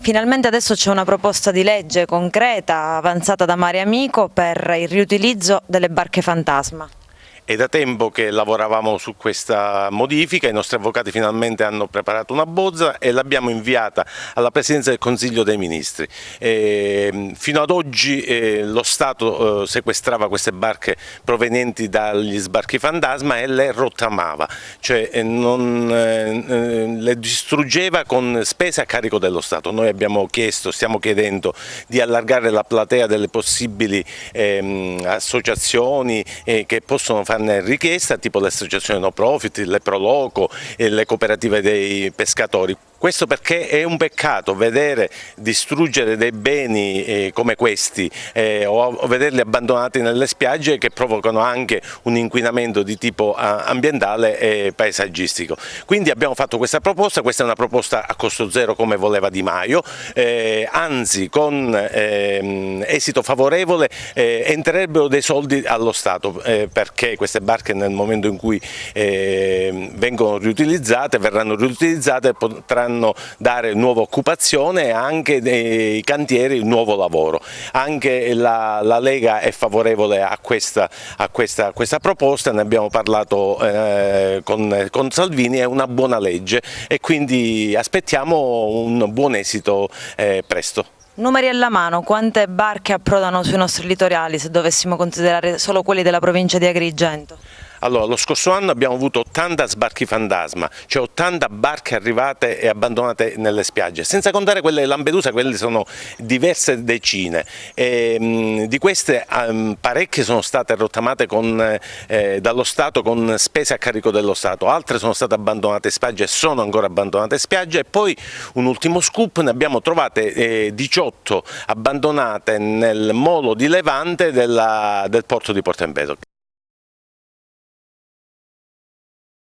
Finalmente adesso c'è una proposta di legge concreta avanzata da Mare Amico per il riutilizzo delle barche fantasma. È da tempo che lavoravamo su questa modifica, i nostri avvocati finalmente hanno preparato una bozza e l'abbiamo inviata alla Presidenza del Consiglio dei Ministri. Fino ad oggi lo Stato sequestrava queste barche provenienti dagli sbarchi fantasma e le rottamava, cioè le distruggeva con spese a carico dello Stato. Noi abbiamo chiesto, stiamo chiedendo di allargare la platea delle possibili associazioni che possono farne richiesta, tipo le associazioni no profit, le Proloco e le cooperative dei pescatori. Questo perché è un peccato vedere distruggere dei beni come questi o vederli abbandonati nelle spiagge, che provocano anche un inquinamento di tipo ambientale e paesaggistico. Quindi abbiamo fatto questa proposta, questa è una proposta a costo zero come voleva Di Maio, anzi con esito favorevole entrerebbero dei soldi allo Stato, perché queste barche nel momento in cui vengono riutilizzate, verranno riutilizzate e potranno dare nuova occupazione e anche nei cantieri nuovo lavoro. Anche la Lega è favorevole a questa proposta, ne abbiamo parlato con Salvini, è una buona legge e quindi aspettiamo un buon esito presto. Numeri alla mano, quante barche approdano sui nostri litorali se dovessimo considerare solo quelli della provincia di Agrigento? Allora, lo scorso anno abbiamo avuto 80 sbarchi fantasma, cioè 80 barche arrivate e abbandonate nelle spiagge, senza contare quelle di Lampedusa, quelle sono diverse decine. Di queste parecchie sono state rottamate dallo Stato con spese a carico dello Stato, altre sono state abbandonate in spiaggia e sono ancora abbandonate in spiaggia, e poi un ultimo scoop: ne abbiamo trovate 18 abbandonate nel molo di Levante del porto di Porto Empedocle.